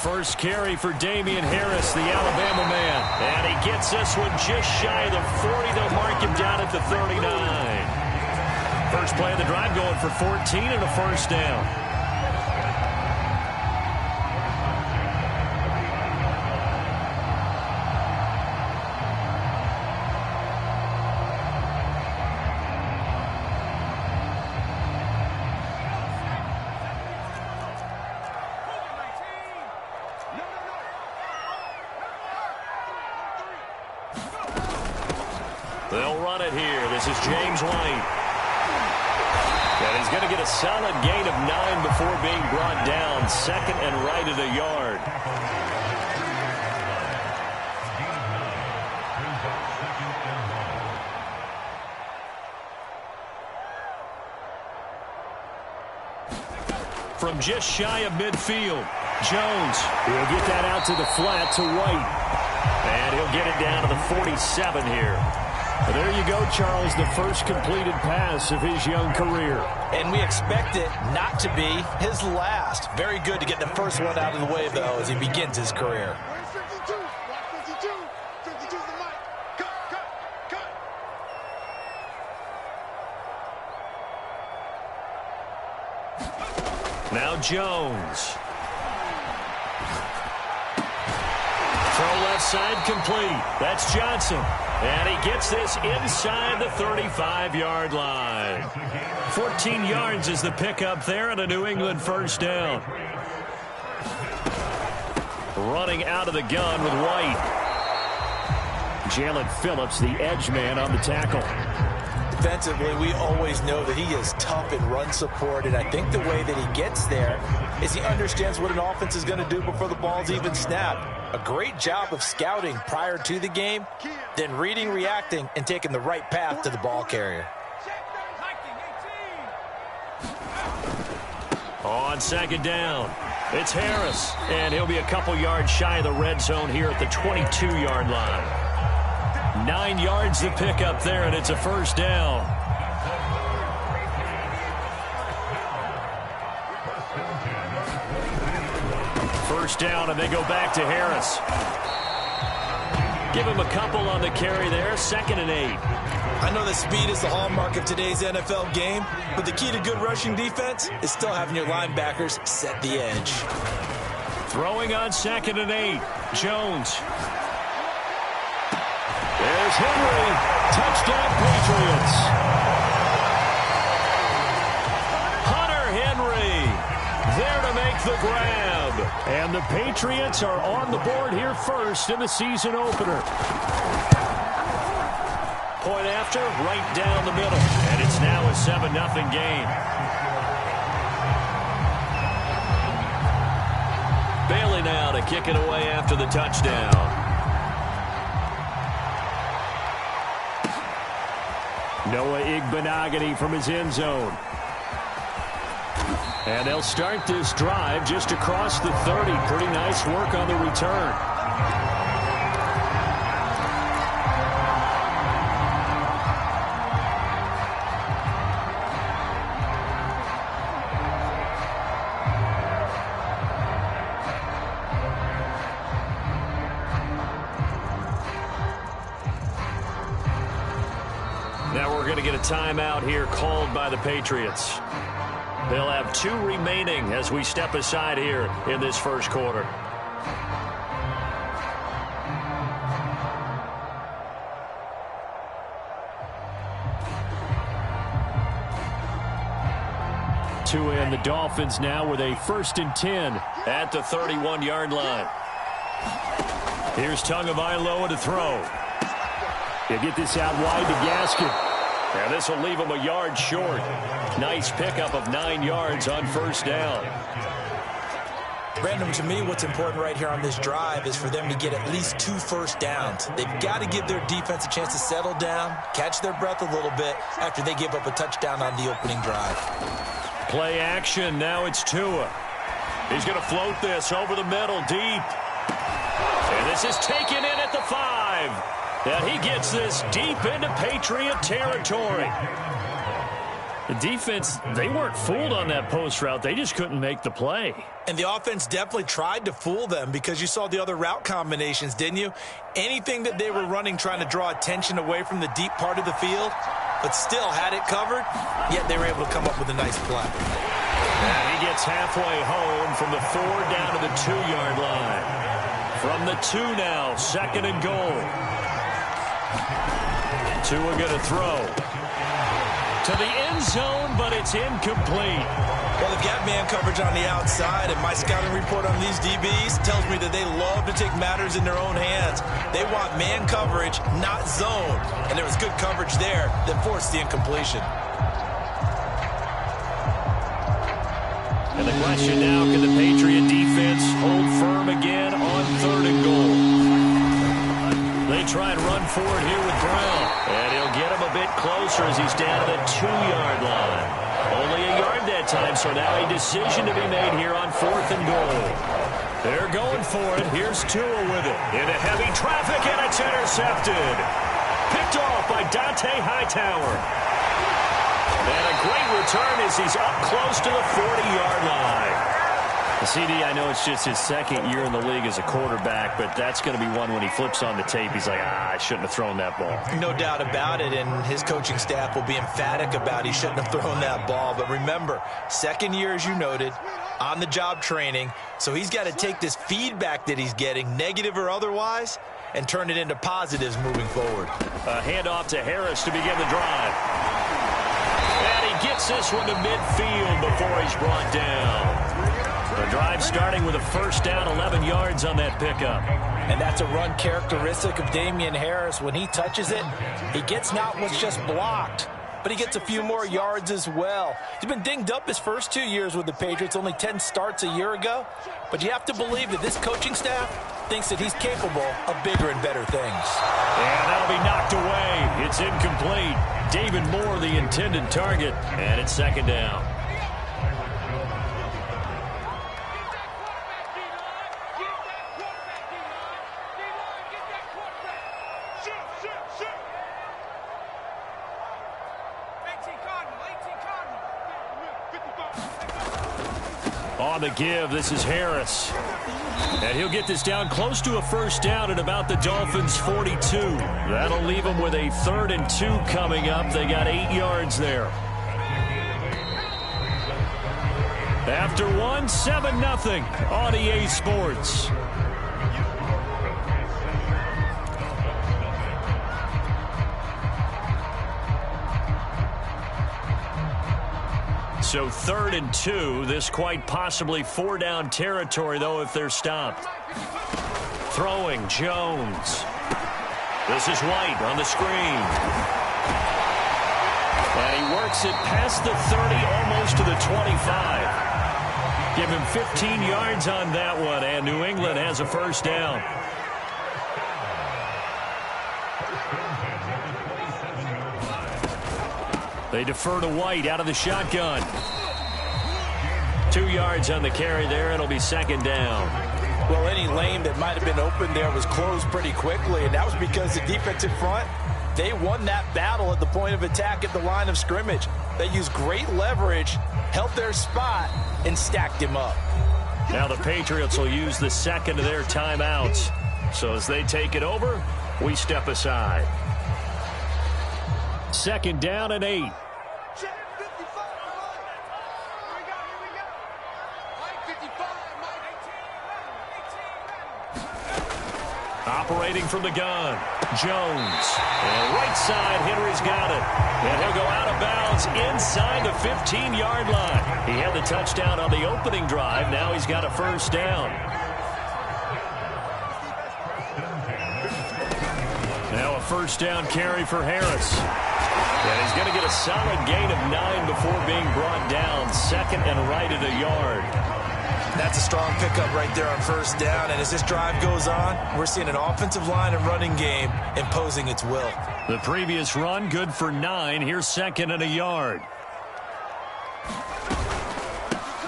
first carry for Damien Harris, the Alabama man. And he gets this one just shy of the 40. They'll mark him down at the 39. First play of the drive going for 14 and a first down. They'll run it here. This is James White. And he's going to get a solid gain of 9 before being brought down. Second and right at a yard. From just shy of midfield, Jones. He'll get that out to the flat to White. And he'll get it down to the 47 here. Well, there you go, Charles, the first completed pass of his young career. And we expect it not to be his last. Very good to get the first one out of the way, though, as he begins his career. Now Jones. Throw left side complete. That's Johnson. And he gets this inside the 35-yard line. 14 yards is the pickup there and a New England first down. Running out of the gun with White. Jalen Phillips, the edge man on the tackle. Defensively, we always know that he is tough in run support, and I think the way that he gets there is he understands what an offense is going to do before the ball's even snapped. A great job of scouting prior to the game, then reading, reacting, and taking the right path to the ball carrier. On second down, it's Harris, and he'll be a couple yards shy of the red zone here at the 22-yard line. 9 yards to pick up there, and it's a first down. First down, and they go back to Harris. Give him a couple on the carry there, 2nd and 8. I know that speed is the hallmark of today's NFL game, but the key to good rushing defense is still having your linebackers set the edge. Throwing on 2nd and 8, Jones. There's Henry. Touchdown, Patriots. Hunter Henry there to make the grab. And the Patriots are on the board here first in the season opener. Point after, right down the middle. And it's now a 7-0 game. Bailey now to kick it away after the touchdown. Noah Igbenogany from his end zone. And they'll start this drive just across the 30. Pretty nice work on the return. Now we're going to get a timeout here called by the Patriots. They'll have 2 remaining as we step aside here in this first quarter. Two in, the Dolphins now with a 1st and 10 at the 31-yard line. Here's Tagovailoa to throw. He'll get this out wide to Gaskin. And this will leave him a yard short. Nice pickup of 9 yards on first down. Brandon, to me, what's important right here on this drive is for them to get at least 2 first downs. They've got to give their defense a chance to settle down, catch their breath a little bit after they give up a touchdown on the opening drive. Play action. Now it's Tua. He's going to float this over the middle deep. And this is taken in at the 5. And he gets this deep into Patriot territory. The defense, they weren't fooled on that post route. They just couldn't make the play. And the offense definitely tried to fool them because you saw the other route combinations, didn't you? Anything that they were running trying to draw attention away from the deep part of the field, but still had it covered, yet they were able to come up with a nice play. And he gets halfway home from the 4 down to the 2-yard line. From the 2 now, 2nd and goal. Tua going to throw to the end zone, but it's incomplete. Well, they've got man coverage on the outside, and my scouting report on these DBs tells me that they love to take matters in their own hands. They want man coverage, not zone. And there was good coverage there that forced the incompletion. And the question now, can the Patriot defense hold firm again on 3rd and goal? They try and run forward here with Brown. And he'll get him a bit closer as he's down to the 2-yard line. Only a yard that time, so now a decision to be made here on 4th and goal. They're going for it. Here's Tua with it. Into heavy traffic, and it's intercepted. Picked off by Dante Hightower. And a great return as he's up close to the 40-yard line. CD, I know it's just his 2nd year in the league as a quarterback, but that's going to be one when he flips on the tape, he's like, I shouldn't have thrown that ball. No doubt about it, and his coaching staff will be emphatic about he shouldn't have thrown that ball. But remember, 2nd year, as you noted, on-the-job training, so he's got to take this feedback that he's getting, negative or otherwise, and turn it into positives moving forward. A handoff to Harris to begin the drive. And he gets this one to midfield before he's brought down. The drive starting with a 1st down, 11 yards on that pickup. And that's a run characteristic of Damien Harris. When he touches it, he gets not what's just blocked, but he gets a few more yards as well. He's been dinged up his first 2 years with the Patriots, only 10 starts a year ago. But you have to believe that this coaching staff thinks that he's capable of bigger and better things. And that'll be knocked away. It's incomplete. David Moore, the intended target, and it's 2nd down. On the give, this is Harris. And he'll get this down close to a 1st down at about the Dolphins' 42. That'll leave them with a 3rd and 2 coming up. They got 8 yards there. After 1, 7-0 on EA Sports. So 3rd and 2, this quite possibly 4-down territory, though, if they're stopped. Throwing, Jones. This is White on the screen. And he works it past the 30, almost to the 25. Give him 15 yards on that one, and New England has a 1st down. They defer to White out of the shotgun. 2 yards on the carry there. It'll be 2nd down. Well, any lane that might have been open there was closed pretty quickly, and that was because the defensive front, they won that battle at the point of attack at the line of scrimmage. They used great leverage, held their spot, and stacked him up. Now the Patriots will use the 2nd of their timeouts. So as they take it over, we step aside. 2nd down and 8. Operating from the gun, Jones. And right side, Henry's got it. And he'll go out of bounds inside the 15-yard line. He had the touchdown on the opening drive. Now he's got a 1st down. Now a 1st down carry for Harris. And he's going to get a solid gain of 9 before being brought down. 2nd and right at a yard. That's a strong pickup right there on 1st down. And as this drive goes on, we're seeing an offensive line and running game imposing its will. The previous run, good for 9. Here's 2nd and a yard.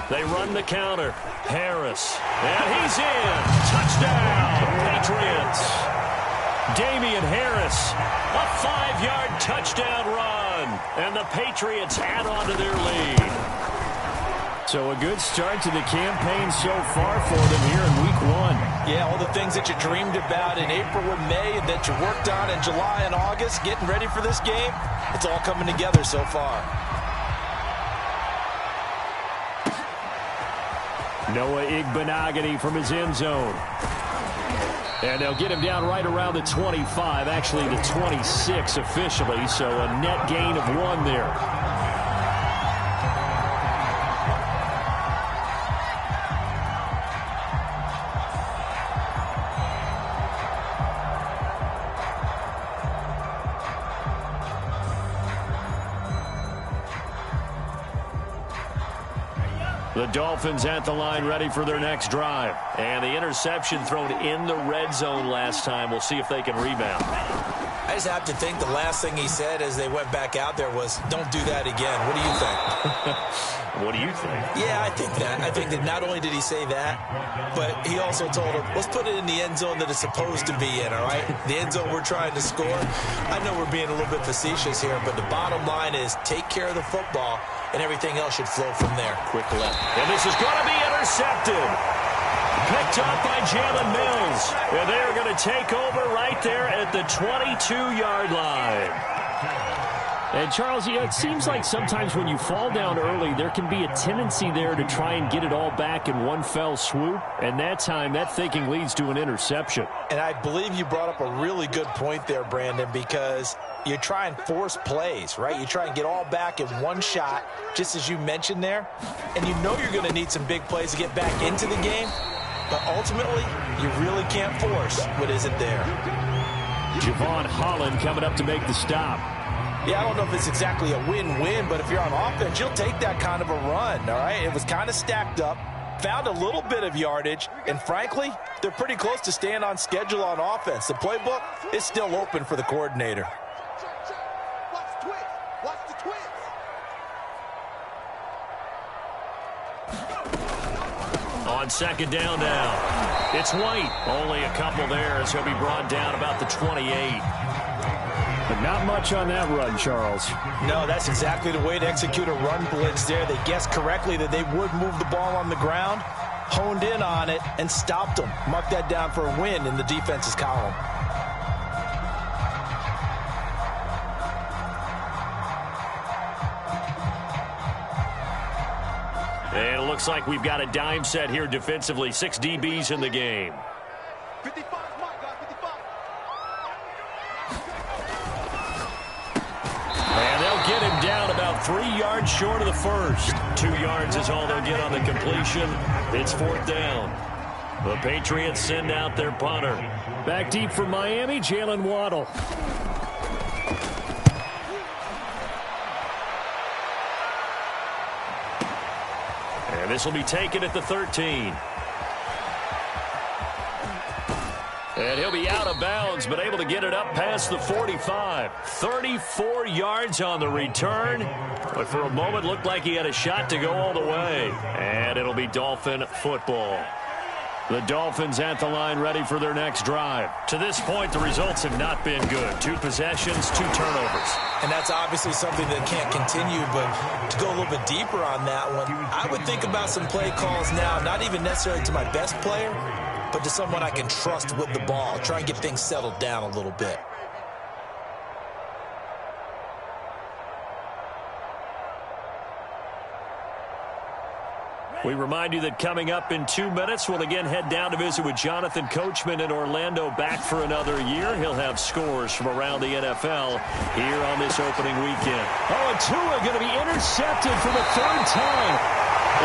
They run the counter. Harris. And he's in. Touchdown, Patriots. Damien Harris, a 5-yard touchdown run. and the Patriots add on to their lead. So a good start to the campaign so far for them here in Week 1. Yeah, all the things that you dreamed about in April and May and that you worked on in July and August, getting ready for this game, it's all coming together so far. Noah Igbenogany from his end zone. And they'll get him down right around the 25, actually the 26 officially, so a net gain of 1 there. The Dolphins at the line ready for their next drive. And the interception thrown in the red zone last time. We'll see if they can rebound. I just have to think the last thing he said as they went back out there was, don't do that again. What do you think? What do you think? Yeah, I think that. I think that not only did he say that, but he also told him, let's put it in the end zone that it's supposed to be in, all right? The end zone we're trying to score. I know we're being a little bit facetious here, but the bottom line is take care of the football, and everything else should flow from there. Quick left. And this is going to be intercepted. Picked up by Jalen Mills. And they are going to take over right there at the 22-yard line. And, Charles, it seems like sometimes when you fall down early, there can be a tendency there to try and get it all back in one fell swoop. And that time, that thinking leads to an interception. And I believe you brought up a really good point there, Brandon, because you try and force plays, right? You try and get all back in one shot, just as you mentioned there. And you know you're going to need some big plays to get back into the game. But ultimately, you really can't force what isn't there. Javon Holland coming up to make the stop. Yeah, I don't know if it's exactly a win-win, but if you're on offense, you'll take that kind of a run, all right? It was kind of stacked up, found a little bit of yardage, and frankly, they're pretty close to staying on schedule on offense. The playbook is still open for the coordinator. On second down now, it's White. Only a couple there as he'll be brought down about the 28. But not much on that run, Charles. No, that's exactly the way to execute a run blitz there. They guessed correctly that they would move the ball on the ground, honed in on it, and stopped them. Mark that down for a win in the defense's column. And it looks like we've got a dime set here defensively. 6 DBs in the game. 55, guys, 55. And they'll get him down about 3 yards short of the first. 2 yards is all they'll get on the completion. It's 4th down. The Patriots send out their punter. Back deep from Miami, Jalen Waddle. And this will be taken at the 13. And he'll be out of bounds, but able to get it up past the 45. 34 yards on the return. But for a moment, looked like he had a shot to go all the way. And it'll be Dolphin football. The Dolphins at the line ready for their next drive. To this point, the results have not been good. 2 possessions, 2 turnovers. And that's obviously something that can't continue, but to go a little bit deeper on that one, I would think about some play calls now, not even necessarily to my best player, but to someone I can trust with the ball. Try and get things settled down a little bit. We remind you that coming up in 2 minutes, we'll again head down to visit with Jonathan Coachman in Orlando, back for another year. He'll have scores from around the NFL here on this opening weekend. Oh, and Tua going to be intercepted for the 3rd time.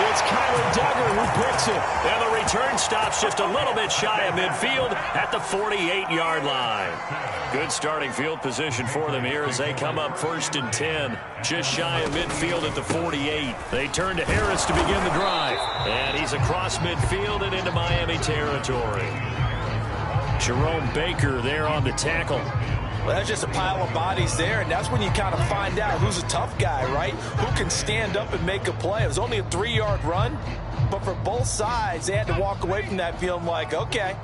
It's Kyler Duggar who picks it. And the return stops just a little bit shy of midfield at the 48-yard line. Good starting field position for them here as they come up 1st and 10. Just shy of midfield at the 48. They turn to Harris to begin the drive. And he's across midfield and into Miami territory. Jerome Baker there on the tackle. Well, that's just a pile of bodies there, and that's when you kind of find out who's a tough guy, right? Who can stand up and make a play. It was only a 3-yard run, but for both sides, they had to walk away from that feeling like, okay,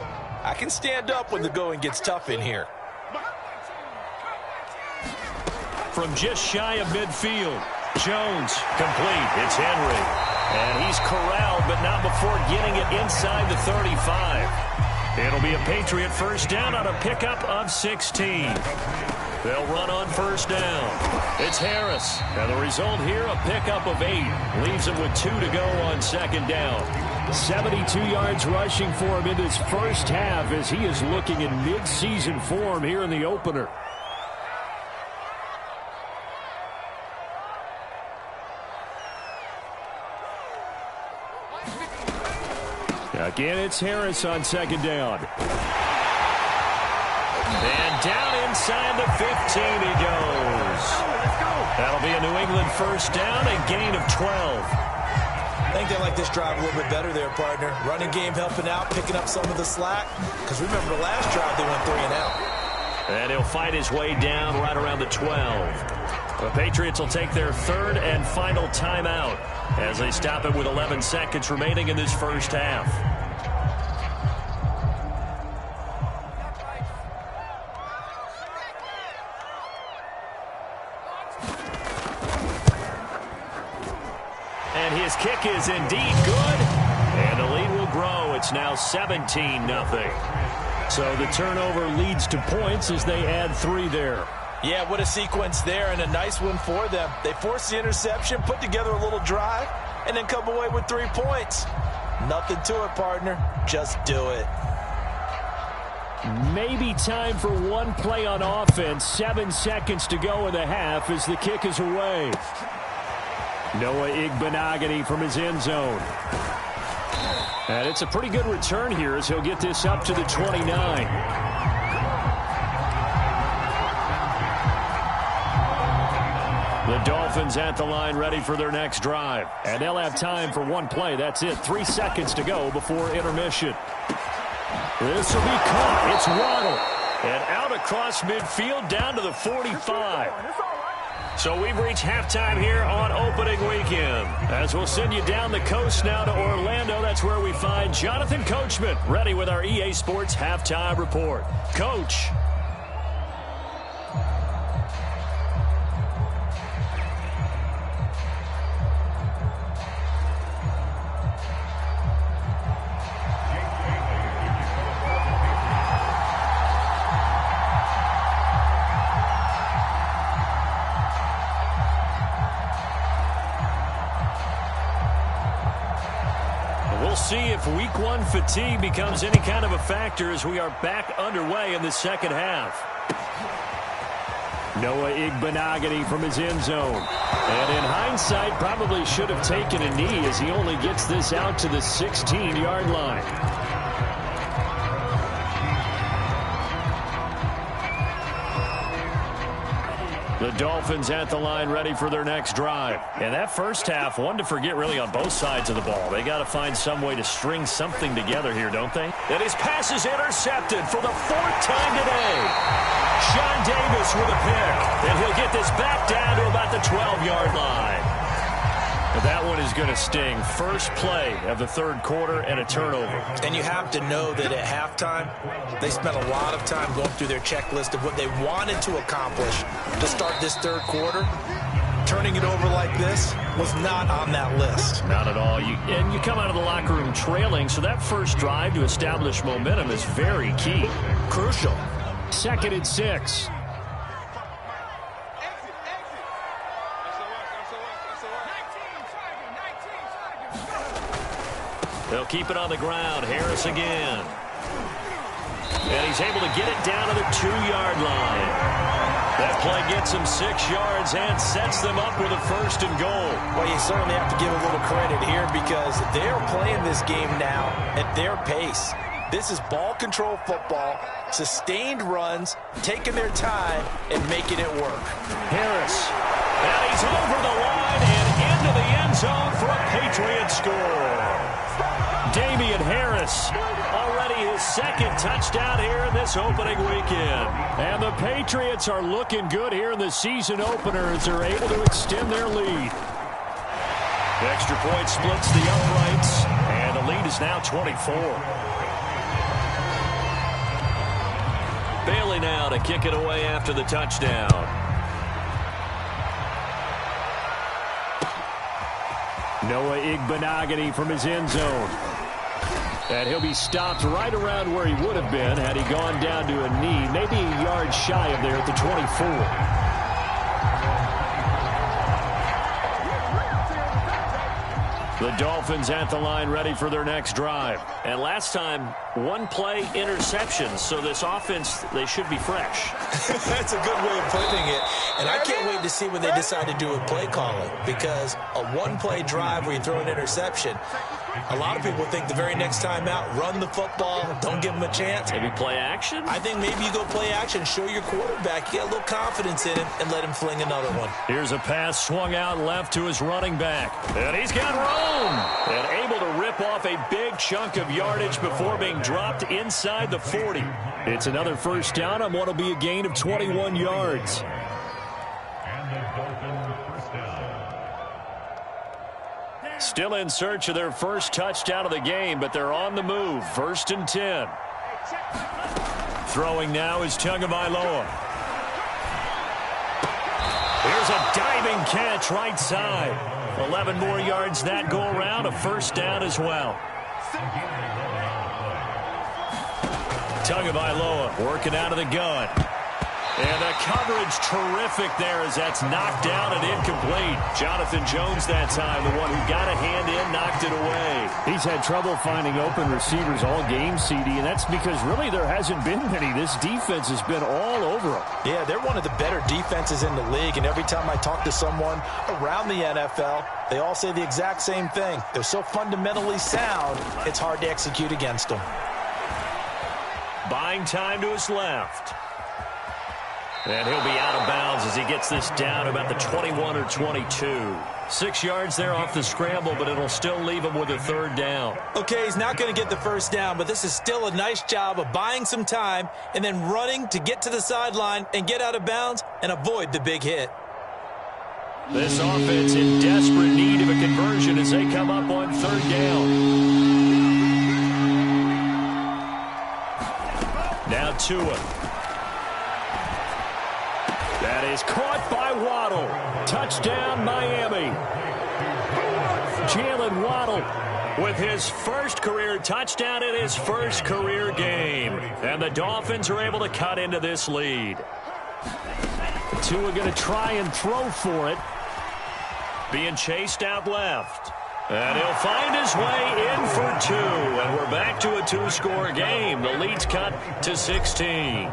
I can stand up when the going gets tough in here. from just shy of midfield. Jones, complete. It's Henry. And he's corralled, but not before getting it inside the 35. It'll be a Patriot first down on a pickup of 16. They'll run on first down. It's Harris. And the result here, a pickup of 8. Leaves him with 2 to go on second down. 72 yards rushing for him in this first half as he is looking in mid-season form here in the opener. Again, it's Harris on second down. And down inside the 15 he goes. That'll be a New England first down, a gain of 12. I think they like this drive a little bit better there, partner. Running game helping out, picking up some of the slack. Because remember the last drive, they went 3 and out. And he'll fight his way down right around the 12. The Patriots will take their third and final timeout as they stop it with 11 seconds remaining in this first half. And his kick is indeed good. And the lead will grow. It's now 17-0. So the turnover leads to points as they add 3 there. Yeah, what a sequence there, and a nice one for them. They forced the interception, put together a little drive, and then come away with 3 points. Nothing to it, partner. Just do it. Maybe time for one play on offense. 7 seconds to go in the half as the kick is away. Noah Igbenogany from his end zone. And it's a pretty good return here as he'll get this up to the 29. The Dolphins at the line ready for their next drive. And they'll have time for one play. That's it. 3 seconds to go before intermission. This will be caught. It's Waddle. And out across midfield down to the 45. So we've reached halftime here on opening weekend. As we'll send you down the coast now to Orlando. That's where we find Jonathan Coachman ready with our EA Sports halftime report. Coach. See if week 1 fatigue becomes any kind of a factor as we are back underway in the second half. Noah Igbenogany from his end zone. And in hindsight, probably should have taken a knee as he only gets this out to the 16-yard line. The Dolphins at the line ready for their next drive. And that first half, one to forget really on both sides of the ball. They got to find some way to string something together here, don't they? And his pass is intercepted for the 4th time today. Sean Davis with a pick. And he'll get this back down to about the 12-yard line. But that one is going to sting. First play of the third quarter and a turnover. And you have to know that at halftime, they spent a lot of time going through their checklist of what they wanted to accomplish to start this third quarter. Turning it over like this was not on that list. Not at all. And you come out of the locker room trailing, so that first drive to establish momentum is very key. Crucial. 2nd and 6. They'll keep it on the ground. Harris again. And he's able to get it down to the 2-yard line. That play gets him 6 yards and sets them up with a 1st and goal. Well, you certainly have to give a little credit here because they're playing this game now at their pace. This is ball control football, sustained runs, taking their time and making it work. Harris. And he's over the line and into the end zone for a Patriot score. Damian Harris, already his 2nd touchdown here in this opening weekend. And the Patriots are looking good here in the season opener as they're able to extend their lead. The extra point splits the uprights, and the lead is now 24. Bailey now to kick it away after the touchdown. Noah Igbenogany from his end zone. And he'll be stopped right around where he would have been had he gone down to a knee, maybe a yard shy of there at the 24. The Dolphins at the line ready for their next drive. And last time, one-play interception, so this offense, they should be fresh. That's a good way of putting it. And I can't wait to see what they decide to do with play calling, because a one-play drive where you throw an interception, a lot of people think the very next time out, run the football, don't give them a chance. Maybe play action? I think maybe you go play action, show your quarterback, you get a little confidence in him, and let him fling another one. Here's a pass swung out left to his running back. And he's got room. And able to rip off a big chunk of yardage before being dropped inside the 40. It's another first down on what will be a gain of 21 yards. Still in search of their first touchdown of the game, but they're on the move. 1st and 10. Throwing now is Tagovailoa. Here's a diving catch right side. 11 more yards that go around, a first down as well. Tagovailoa working out of the gun. And the coverage terrific there as that's knocked down and incomplete. Jonathan Jones that time, the one who got a hand in, knocked it away. He's had trouble finding open receivers all game, CD, and that's because really there hasn't been many. This defense has been all over them. Yeah, they're one of the better defenses in the league, and every time I talk to someone around the NFL, they all say the exact same thing. They're so fundamentally sound, it's hard to execute against them. Buying time to his left. And he'll be out of bounds as he gets this down about the 21 or 22. 6 yards there off the scramble, but it'll still leave him with a third down. Okay, he's not going to get the first down, but this is still a nice job of buying some time and then running to get to the sideline and get out of bounds and avoid the big hit. This offense in desperate need of a conversion as they come up on third down. Now Tua. That is caught by Waddle. Touchdown, Miami. Jalen Waddle with his first career touchdown in his first career game. And the Dolphins are able to cut into this lead. Tua going to try and throw for it. Being chased out left. And he'll find his way in for 2. And we're back to a 2-score game. The lead's cut to 16.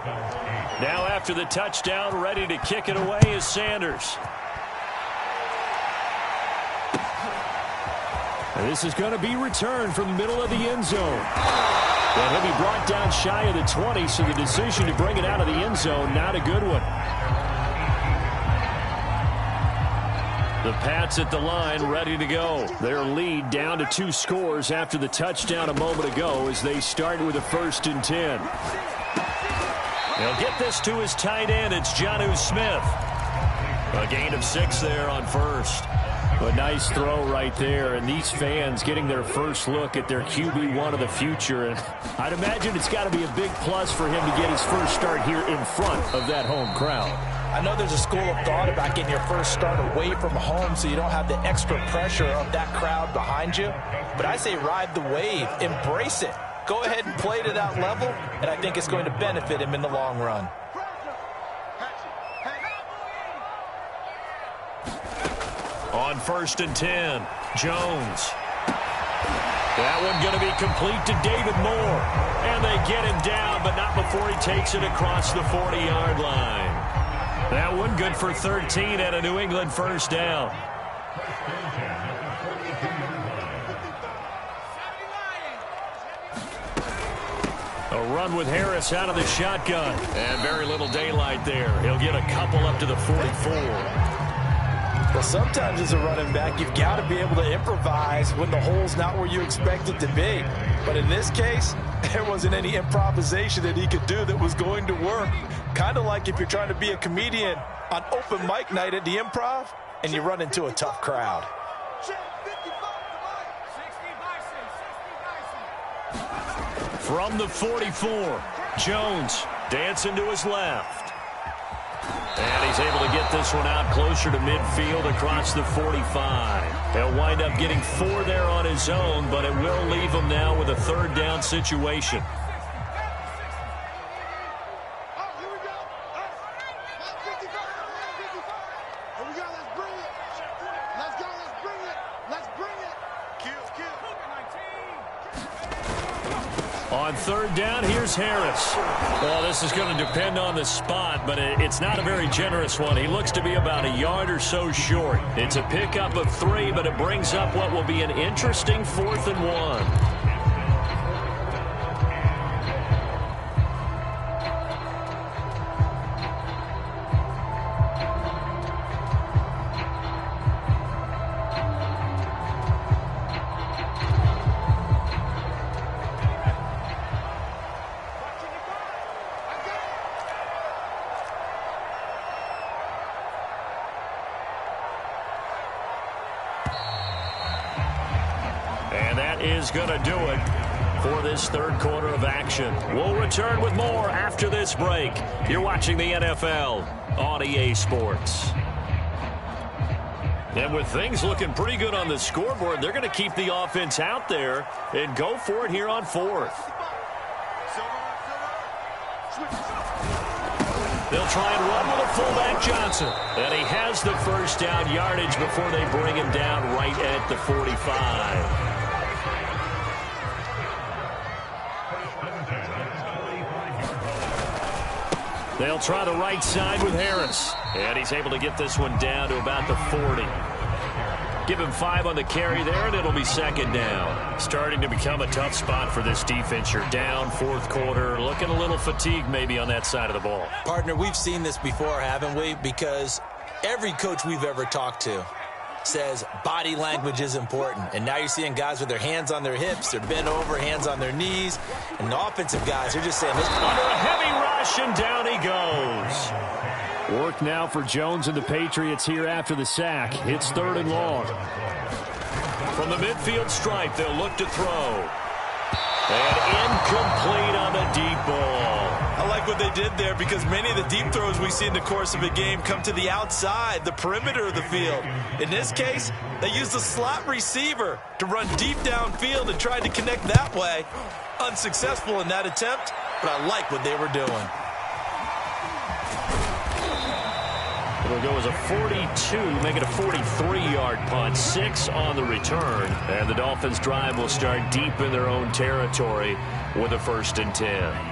Now after the touchdown, ready to kick it away is Sanders. And this is going to be returned from the middle of the end zone. And he'll be brought down shy of the 20, so the decision to bring it out of the end zone, not a good one. The Pats at the line, ready to go. Their lead down to 2 scores after the touchdown a moment ago as they start with a 1st and 10. He'll get this to his tight end. It's Jonnu Smith. A gain of 6 there on first. A nice throw right there, and these fans getting their first look at their QB1 of the future. And I'd imagine it's got to be a big plus for him to get his first start here in front of that home crowd. I know there's a school of thought about getting your first start away from home so you don't have the extra pressure of that crowd behind you. But I say ride the wave. Embrace it. Go ahead and play to that level, and I think it's going to benefit him in the long run. On 1st and 10, Jones. That one going to be complete to David Moore. And they get him down, but not before he takes it across the 40-yard line. That one good for 13 at a New England first down. A run with Harris out of the shotgun. And very little daylight there. He'll get a couple up to the 44. Well, sometimes as a running back, you've got to be able to improvise when the hole's not where you expect it to be. But in this case, there wasn't any improvisation that he could do that was going to work. Kind of like if you're trying to be a comedian on open mic night at the Improv and you run into a tough crowd. From the 44, Jones dancing to his left. And he's able to get this one out closer to midfield across the 45. He'll wind up getting 4 there on his own, but it will leave him now with a third down situation. On third down, here's Harris. Well, this is going to depend on the spot, but it's not a very generous one. He looks to be about a yard or so short. It's a pickup of 3, but it brings up what will be an interesting 4th and 1. And that is going to do it for this third quarter of action. We'll return with more after this break. You're watching the NFL on EA Sports. And with things looking pretty good on the scoreboard, they're going to keep the offense out there and go for it here on 4th. They'll try and run with a fullback, Johnson. And he has the first down yardage before they bring him down right at the 45. They'll try the right side with Harris. And he's able to get this one down to about the 40. Give him 5 on the carry there, and it'll be second down. Starting to become a tough spot for this defense. You're down, 4th quarter, looking a little fatigued maybe on that side of the ball. Partner, we've seen this before, haven't we? Because every coach we've ever talked to says body language is important. And now you're seeing guys with their hands on their hips, they're bent over, hands on their knees. And the offensive guys are just saying, let's under a heavy rush, and down he goes. Work now for Jones and the Patriots here after the sack. It's 3rd and long. From the midfield stripe, they'll look to throw. And incomplete on the deep ball. I like what they did there because many of the deep throws we see in the course of a game come to the outside, the perimeter of the field. In this case, they used the slot receiver to run deep downfield and tried to connect that way. Unsuccessful in that attempt, but I like what they were doing. It'll go as a 42, make it a 43-yard punt, 6 on the return. And the Dolphins' drive will start deep in their own territory with a 1st and 10.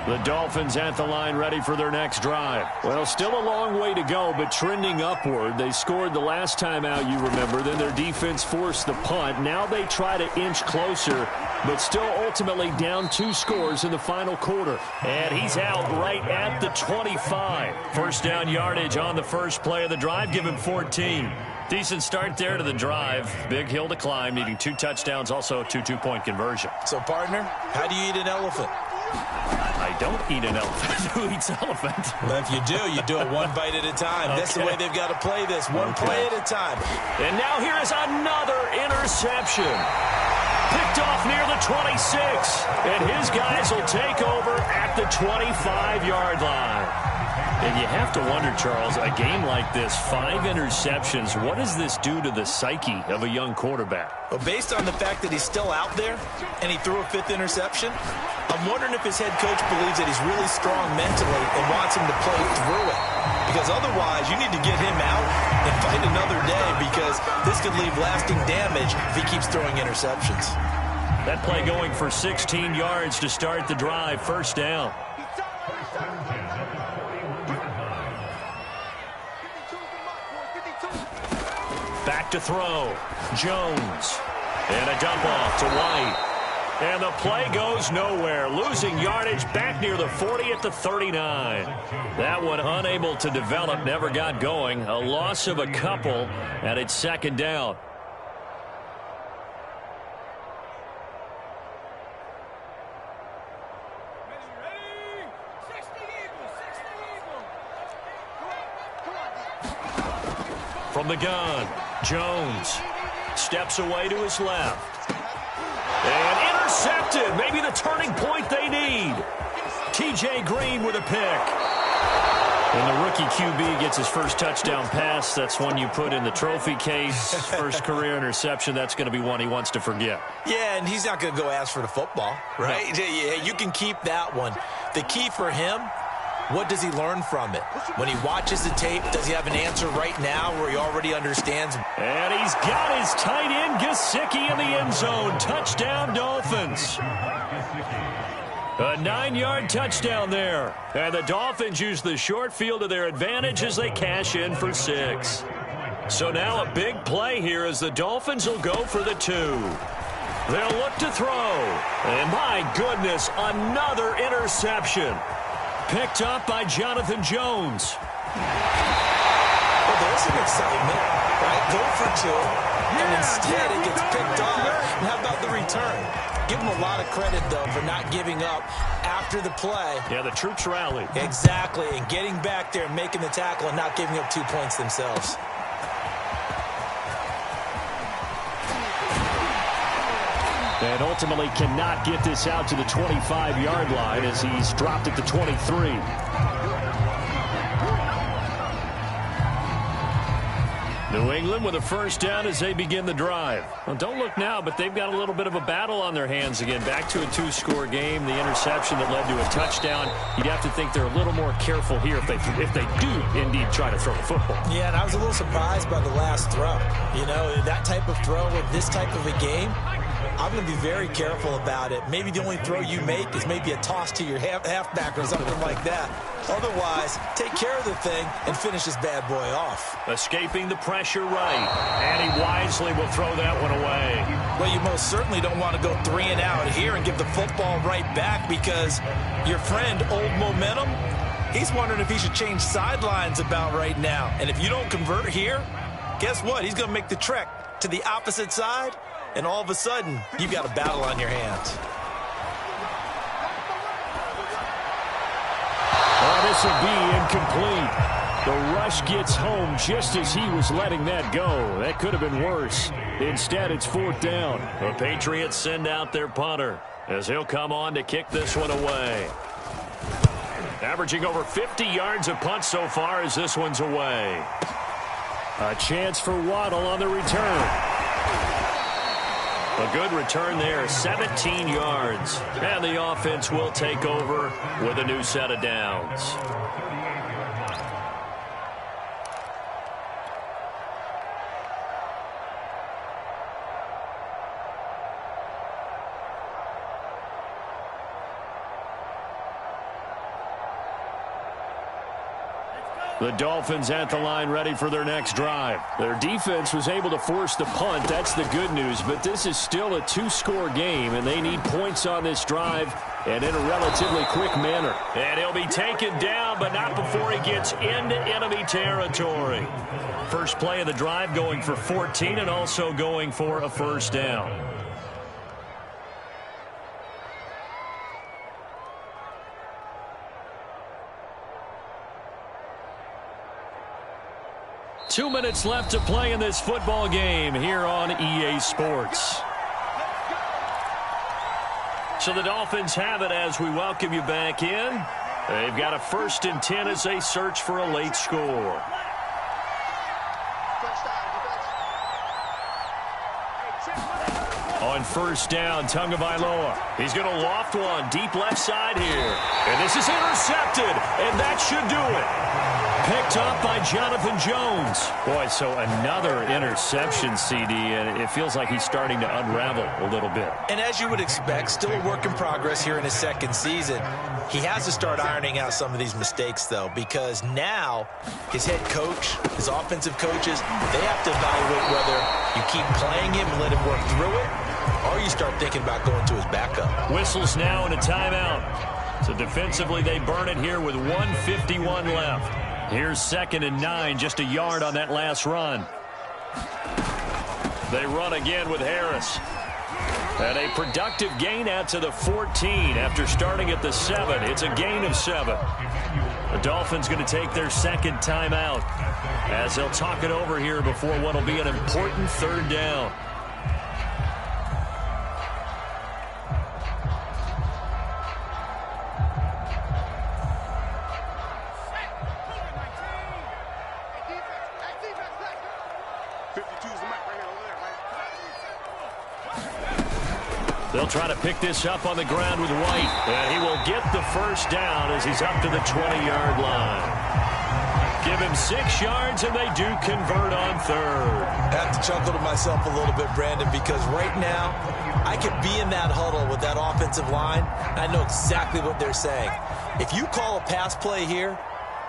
The Dolphins at the line ready for their next drive. Well, still a long way to go, but trending upward. They scored the last time out, you remember. Then their defense forced the punt. Now they try to inch closer, but still ultimately down 2 scores in the final quarter. And he's out right at the 25. First down yardage on the first play of the drive. Give him 14. Decent start there to the drive. Big hill to climb, needing 2 touchdowns, also a 2-2-point conversion. So, partner, how do you eat an elephant? I don't eat an elephant. Who eats elephant? Well, if you do it 1 bite at a time. Okay. That's the way they've got to play this, one play at a time. And now here is another interception. Picked off near the 26. And his guys will take over at the 25-yard line. And you have to wonder, Charles, a game like this, 5 interceptions, what does this do to the psyche of a young quarterback? Well, based on the fact that he's still out there and he threw a 5th interception, I'm wondering if his head coach believes that he's really strong mentally and wants him to play through it. Because otherwise, you need to get him out and fight another day because this could leave lasting damage if he keeps throwing interceptions. That play going for 16 yards to start the drive, first down. Back to throw. Jones. And a dump off to White. And the play goes nowhere. Losing yardage back near the 40 at the 39. That one unable to develop, never got going. A loss of a couple, and it's second down. From the gun, Jones steps away to his left. And intercepted. Maybe the turning point they need. T.J. Green with a pick. When the rookie QB gets his first touchdown pass, that's one you put in the trophy case. First career interception, that's going to be one he wants to forget. Yeah, and he's not going to go ask for the football, right? No. Yeah, you can keep that one. The key for him, what does he learn from it? When he watches the tape, does he have an answer right now where he already understands? And he's got his tight end, Gesicki, in the end zone. Touchdown, Dolphins. A 9-yard touchdown there. And the Dolphins use the short field to their advantage as they cash in for 6. So now a big play here as the Dolphins will go for the 2. They'll look to throw. And my goodness, another interception. Picked up by Jonathan Jones. Well, there's some excitement, right? Go for 2, and instead it gets picked off. And how about the return? Give him a lot of credit, though, for not giving up after the play. Yeah, the troops rallied. Exactly, and getting back there and making the tackle and not giving up 2 points themselves. And ultimately cannot get this out to the 25-yard line as he's dropped at the 23. New England with a first down as they begin the drive. Well, don't look now, but they've got a little bit of a battle on their hands again. Back to a 2-score game. The interception that led to a touchdown. You'd have to think they're a little more careful here if they do indeed try to throw the football. Yeah, and I was a little surprised by the last throw. You know, that type of throw with this type of a game, I'm going to be very careful about it. Maybe the only throw you make is maybe a toss to your halfback or something like that. Otherwise, take care of the thing and finish this bad boy off. Escaping the pressure right. And he wisely will throw that one away. Well, you most certainly don't want to go 3 and out here and give the football right back because your friend, Old Momentum, he's wondering if he should change sidelines about right now. And if you don't convert here, guess what? He's going to make the trek to the opposite side. And all of a sudden, you've got a battle on your hands. Oh, this will be incomplete. The rush gets home just as he was letting that go. That could have been worse. Instead, it's 4th down. The Patriots send out their punter as he'll come on to kick this one away. Averaging over 50 yards a punt so far as this one's away. A chance for Waddle on the return. A good return there, 17 yards. And the offense will take over with a new set of downs. The Dolphins at the line ready for their next drive. Their defense was able to force the punt. That's the good news. But this is still a 2-score game, and they need points on this drive and in a relatively quick manner. And he'll be taken down, but not before he gets into enemy territory. First play of the drive going for 14 and also going for a first down. Two minutes left to play in this football game here on EA Sports. So the Dolphins have it as we welcome you back in. They've got a 1st and 10 as they search for a late score. On first down, Tagovailoa. He's going to loft one deep left side here. And this is intercepted, and that should do it. Picked up by Jonathan Jones. Boy, so another interception, CD, and it feels like he's starting to unravel a little bit. And as you would expect, still a work in progress here in his 2nd season. He has to start ironing out some of these mistakes, though, because now his head coach, his offensive coaches, they have to evaluate whether you keep playing him and let him work through it, or you start thinking about going to his backup. Whistles now and a timeout. So defensively, they burn it here with 1:51 left. Here's 2nd and 9, just a yard on that last run. They run again with Harris. And a productive gain out to the 14 after starting at the 7. It's a gain of 7. The Dolphins going to take their 2nd timeout as they'll talk it over here before what will be an important 3rd down. They'll try to pick this up on the ground with White, and he will get the first down as he's up to the 20-yard line. Give him 6 yards, and they do convert on third. I have to chuckle to myself a little bit, Brandon, because right now I could be in that huddle with that offensive line, and I know exactly what they're saying. If you call a pass play here,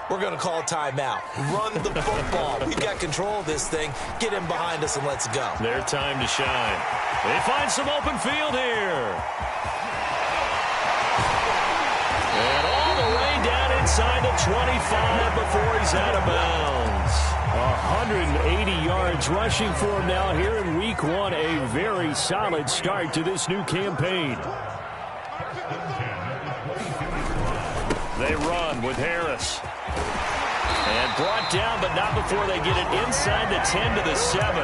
we're going to call a timeout. Run the football. We've got control of this thing. Get him behind us and let's go. Their time to shine. They find some open field here. And all the way down inside the 25 before he's out of bounds. 180 yards rushing for him now here in week 1. A very solid start to this new campaign. They run with Harris. And brought down, but not before they get it inside the 10 to the 7.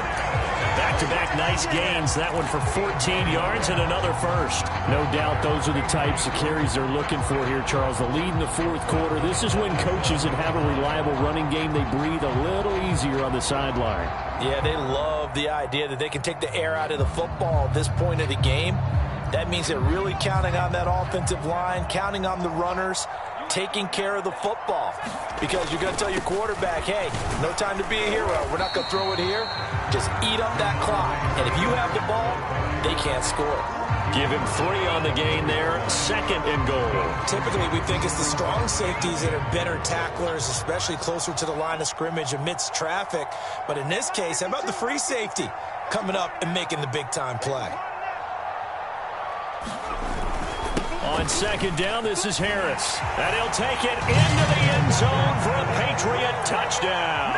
Back-to-back nice gains. That one for 14 yards and another first. No doubt those are the types of carries they're looking for here, Charles. The lead in the fourth quarter. This is when coaches that have a reliable running game, they breathe a little easier on the sideline. Yeah, they love the idea that they can take the air out of the football at this point of the game. That means they're really counting on that offensive line, counting on the runners, taking care of the football. Because you're going to tell your quarterback, hey, no time to be a hero. We're not going to throw it here. Just eat up that clock. And if you have the ball, they can't score. Give him 3 on the gain there. 2nd and goal. Typically, we think it's the strong safeties that are better tacklers, especially closer to the line of scrimmage amidst traffic. But in this case, how about the free safety coming up and making the big-time play? On 2nd down, this is Harris. And he'll take it into the end zone for a Patriot touchdown.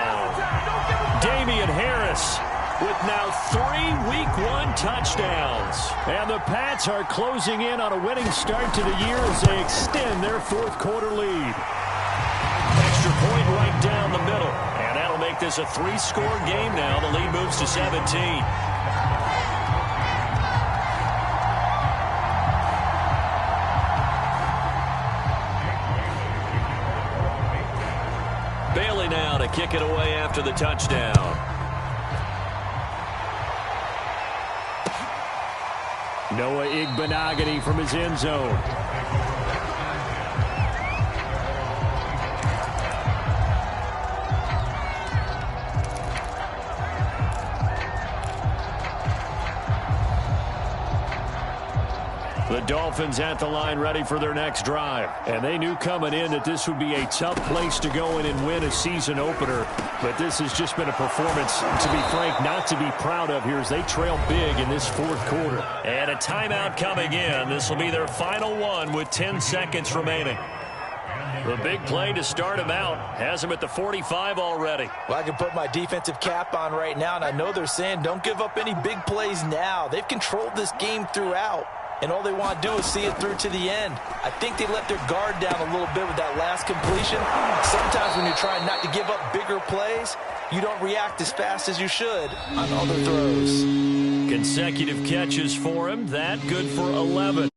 Damian Harris with now 3 Week 1 touchdowns. And the Pats are closing in on a winning start to the year as they extend their fourth quarter lead. Extra point right down the middle. And that'll make this a 3-score game now. The lead moves to 17. Bailey now to kick it away after the touchdown. Noah Igbenogany from his end zone. The Dolphins at the line ready for their next drive. And they knew coming in that this would be a tough place to go in and win a season opener. But this has just been a performance, to be frank, not to be proud of here as they trail big in this fourth quarter. And a timeout coming in. This will be their final one with 10 seconds remaining. The big play to start him out has him at the 45 already. Well, I can put my defensive cap on right now, and I know they're saying don't give up any big plays now. They've controlled this game throughout. And all they want to do is see it through to the end. I think they let their guard down a little bit with that last completion. Sometimes when you're trying not to give up bigger plays, you don't react as fast as you should on other throws. Consecutive catches for him. That good for 11.